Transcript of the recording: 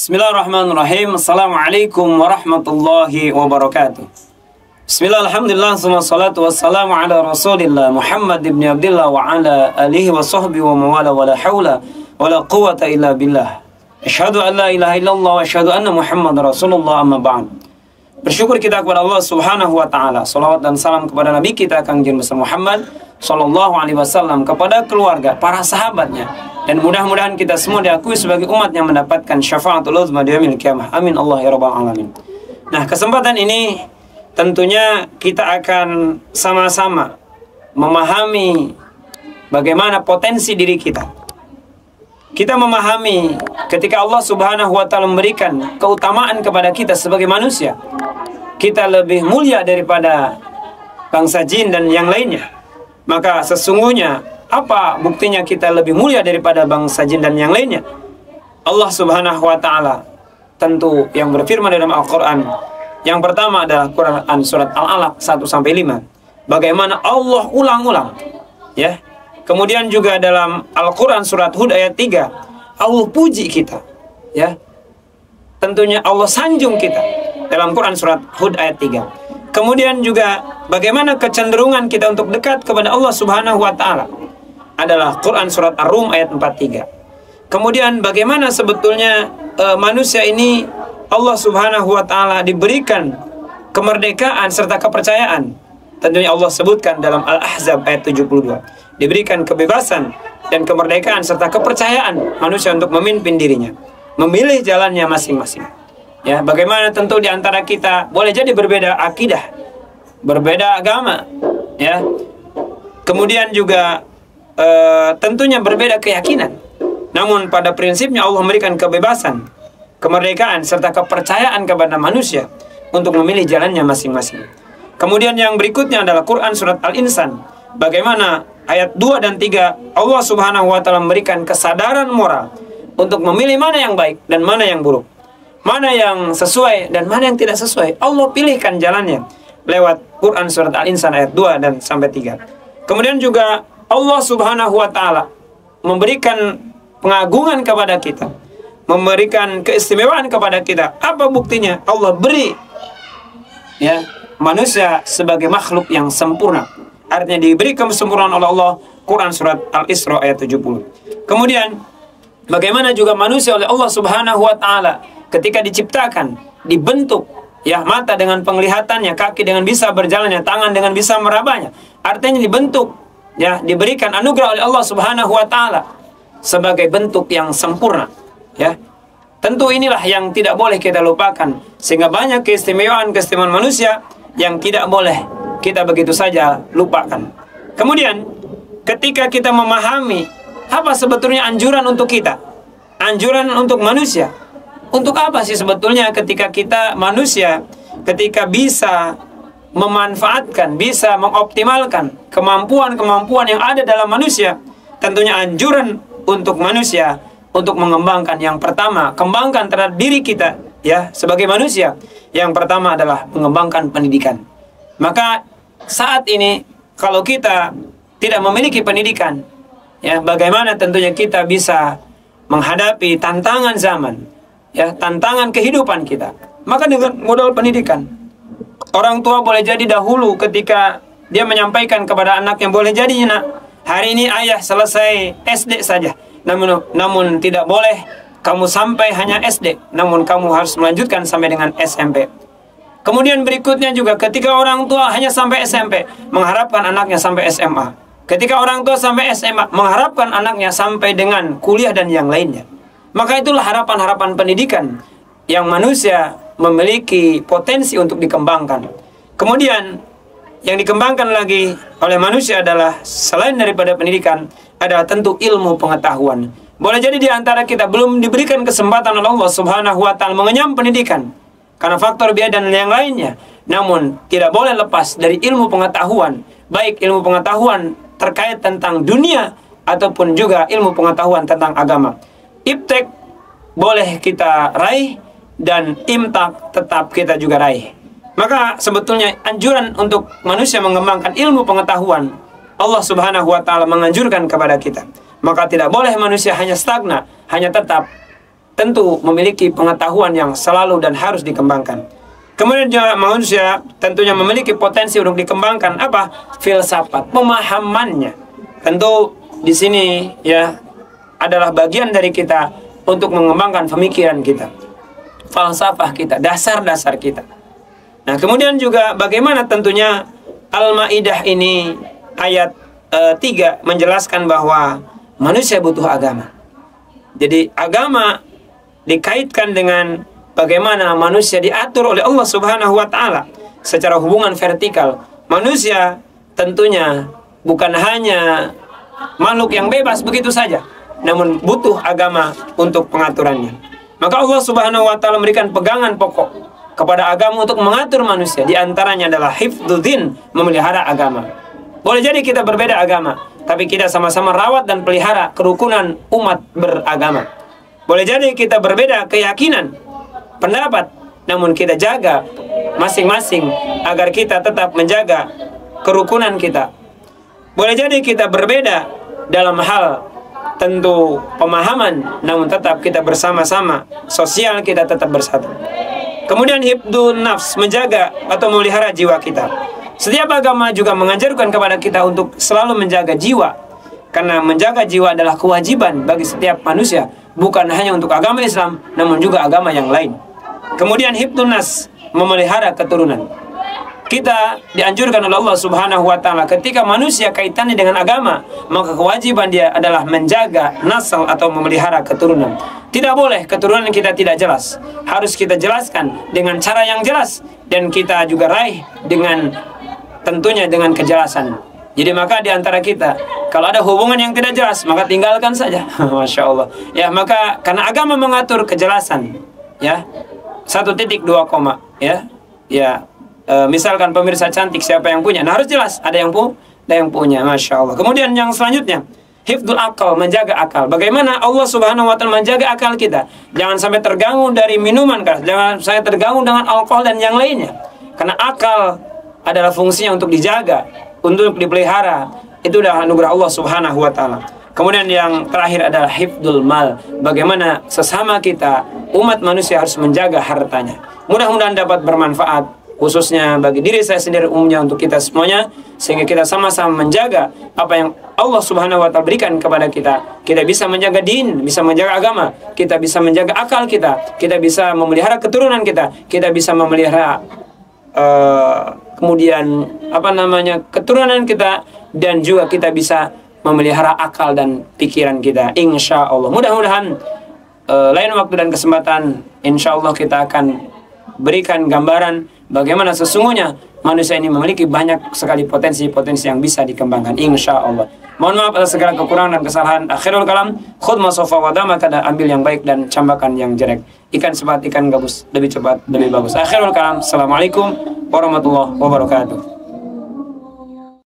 Bismillahirrahmanirrahim. Assalamualaikum warahmatullahi wabarakatuh. Bismillah, alhamdulillah, salatu wassalamu ala rasulillah Muhammad ibn Abdillah wa ala alihi wa sahbihi wa mawala wa la hawla wa la quwata illa billah. Asyhadu an la ilaha illallah wa asyhadu anna Muhammad rasulullah, amma ba'd. Bersyukur kita kepada Allah subhanahu wa ta'ala. Salawat dan salam kepada Nabi kita Kangjeng besar Muhammad sallallahu alaihi wasallam, kepada keluarga, para sahabatnya, dan mudah-mudahan kita semua diakui sebagai umat yang mendapatkan syafaatul uzma di yaumil qiyamah. Amin Allah ya rabbal alamin. Nah, kesempatan ini tentunya kita akan sama-sama memahami bagaimana potensi diri kita. Kita memahami ketika Allah subhanahu wa ta'ala memberikan keutamaan kepada kita sebagai manusia, kita lebih mulia daripada bangsa jin dan yang lainnya. Maka sesungguhnya apa buktinya kita lebih mulia daripada bangsa jin dan yang lainnya? Allah subhanahu wa ta'ala tentu yang berfirman dalam Al-Quran. Yang pertama adalah Quran surat Al-Alaq 1-5. Bagaimana Allah ulang-ulang, ya. Kemudian juga dalam Al-Quran surat Hud ayat 3, Allah puji kita, ya. Tentunya Allah sanjung kita dalam Quran surat Hud ayat 3. Kemudian juga bagaimana kecenderungan kita untuk dekat kepada Allah subhanahu wa ta'ala adalah Quran surat Ar-Rum ayat 43. Kemudian bagaimana sebetulnya manusia ini Allah subhanahu wa ta'ala diberikan kemerdekaan serta kepercayaan. Tentunya Allah sebutkan dalam Al-Ahzab ayat 72. Diberikan kebebasan dan kemerdekaan serta kepercayaan manusia untuk memimpin dirinya, memilih jalannya masing-masing. Ya, bagaimana tentu di antara kita boleh jadi berbeda akidah, berbeda agama, ya. Kemudian juga tentunya berbeda keyakinan. Namun pada prinsipnya Allah memberikan kebebasan, kemerdekaan serta kepercayaan kepada manusia untuk memilih jalannya masing-masing. Kemudian yang berikutnya adalah Quran surat Al-Insan. Bagaimana ayat 2 dan 3 Allah subhanahu wa ta'ala memberikan kesadaran moral untuk memilih mana yang baik dan mana yang buruk, mana yang sesuai dan mana yang tidak sesuai. Allah pilihkan jalannya lewat Quran surat Al-Insan ayat 2 dan sampai 3. Kemudian juga Allah subhanahu wa ta'ala memberikan pengagungan kepada kita, memberikan keistimewaan kepada kita. Apa buktinya? Allah beri, ya, manusia sebagai makhluk yang sempurna. Artinya diberi kesempurnaan oleh Allah. Quran surat Al-Isra ayat 70. Kemudian bagaimana juga manusia oleh Allah subhanahu wa ta'ala ketika diciptakan, dibentuk, ya, mata dengan penglihatannya, kaki dengan bisa berjalannya, tangan dengan bisa merabanya. Artinya dibentuk, ya, diberikan anugerah oleh Allah subhanahu wa ta'ala sebagai bentuk yang sempurna, ya. Tentu inilah yang tidak boleh kita lupakan, sehingga banyak keistimewaan manusia yang tidak boleh kita begitu saja lupakan. Kemudian ketika kita memahami apa sebetulnya anjuran untuk kita, anjuran untuk manusia, untuk apa sih sebetulnya ketika kita manusia, ketika bisa memanfaatkan, bisa mengoptimalkan kemampuan-kemampuan yang ada dalam manusia, tentunya anjuran untuk manusia untuk mengembangkan. Yang pertama, kembangkan terhadap diri kita, ya, sebagai manusia. Yang pertama adalah mengembangkan pendidikan. Maka saat ini kalau kita tidak memiliki pendidikan, ya, bagaimana tentunya kita bisa menghadapi tantangan zaman, ya, tantangan kehidupan kita? Maka dengan modal pendidikan. Orang tua boleh jadi dahulu ketika dia menyampaikan kepada anak yang boleh jadi, nak, hari ini ayah selesai SD saja. Namun tidak boleh kamu sampai hanya SD, namun kamu harus melanjutkan sampai dengan SMP. Kemudian berikutnya juga ketika orang tua hanya sampai SMP, mengharapkan anaknya sampai SMA. Ketika orang tua sampai SMA, mengharapkan anaknya sampai dengan kuliah dan yang lainnya. Maka itulah harapan-harapan pendidikan yang manusia memiliki potensi untuk dikembangkan. Kemudian yang dikembangkan lagi oleh manusia adalah selain daripada pendidikan adalah tentu ilmu pengetahuan. Boleh jadi di antara kita belum diberikan kesempatan oleh Allah subhanahu wa ta'ala mengenyam pendidikan karena faktor biaya dan yang lainnya. Namun tidak boleh lepas dari ilmu pengetahuan, baik ilmu pengetahuan terkait tentang dunia ataupun juga ilmu pengetahuan tentang agama. Iptek boleh kita raih dan imtak tetap kita juga raih. Maka sebetulnya anjuran untuk manusia mengembangkan ilmu pengetahuan, Allah subhanahu wa ta'ala menganjurkan kepada kita. Maka tidak boleh manusia hanya stagnan, hanya tetap tentu memiliki pengetahuan yang selalu dan harus dikembangkan. Kemudian juga manusia tentunya memiliki potensi untuk dikembangkan apa? Filsafat, pemahamannya. Tentu di sini ya adalah bagian dari kita untuk mengembangkan pemikiran kita, falsafah kita, dasar-dasar kita. Nah, kemudian juga bagaimana tentunya Al-Maidah ini ayat 3 menjelaskan bahwa manusia butuh agama. Jadi agama dikaitkan dengan bagaimana manusia diatur oleh Allah Subhanahu wa taala secara hubungan vertikal. Manusia tentunya bukan hanya makhluk yang bebas begitu saja, namun butuh agama untuk pengaturannya. Maka Allah Subhanahu wa taala memberikan pegangan pokok kepada agama untuk mengatur manusia. Di antaranya adalah hifdzuddin, memelihara agama. Boleh jadi kita berbeda agama, tapi kita sama-sama rawat dan pelihara kerukunan umat beragama. Boleh jadi kita berbeda keyakinan, pendapat, namun kita jaga masing-masing agar kita tetap menjaga kerukunan kita. Boleh jadi kita berbeda dalam hal tentu pemahaman, namun tetap kita bersama-sama, sosial kita tetap bersatu. Kemudian hifdzun nafs, menjaga atau memelihara jiwa kita. Setiap agama juga mengajarkan kepada kita untuk selalu menjaga jiwa, karena menjaga jiwa adalah kewajiban bagi setiap manusia, bukan hanya untuk agama Islam, namun juga agama yang lain. Kemudian hifdzun nas, memelihara keturunan. Kita dianjurkan oleh Allah Subhanahu wa taala ketika manusia kaitannya dengan agama, maka kewajiban dia adalah menjaga nasl atau memelihara keturunan. Tidak boleh keturunan kita tidak jelas. Harus kita jelaskan dengan cara yang jelas, dan kita juga raih dengan tentunya dengan kejelasan. Jadi maka di antara kita, kalau ada hubungan yang tidak jelas, maka tinggalkan saja. Masya Allah. Ya, maka karena agama mengatur kejelasan, ya 1.2 koma, ya, misalkan pemirsa cantik siapa yang punya, nah harus jelas ada yang punya. Masya Allah. Kemudian yang selanjutnya, hifdzul akal, menjaga akal. Bagaimana Allah Subhanahu wa taala menjaga akal kita? Jangan sampai terganggu dari minuman keras, jangan sampai terganggu dengan alkohol dan yang lainnya. Karena akal adalah fungsinya untuk dijaga, untuk dipelihara. Itu adalah anugerah Allah Subhanahu wa taala. Kemudian yang terakhir adalah hifdzul mal. Bagaimana sesama kita, umat manusia harus menjaga hartanya. Mudah-mudahan dapat bermanfaat, khususnya bagi diri saya sendiri, umumnya untuk kita semuanya, sehingga kita sama-sama menjaga apa yang Allah Subhanahu wa taala berikan kepada kita. Kita bisa menjaga din, bisa menjaga agama, kita bisa menjaga akal kita bisa memelihara keturunan kita bisa memelihara kemudian keturunan kita, dan juga kita bisa memelihara akal dan pikiran kita, insya Allah. Mudah-mudahan lain waktu dan kesempatan, insya Allah kita akan berikan gambaran bagaimana sesungguhnya manusia ini memiliki banyak sekali potensi-potensi yang bisa dikembangkan, insya Allah. Mohon maaf atas segala kekurangan dan kesalahan. Akhirul kalam, khudh ma sofa wadama, kada ambil yang baik dan cambakan yang jelek. Ikan cepat, ikan gabus, lebih cepat, lebih bagus. Akhirul kalam, assalamualaikum warahmatullahi wabarakatuh.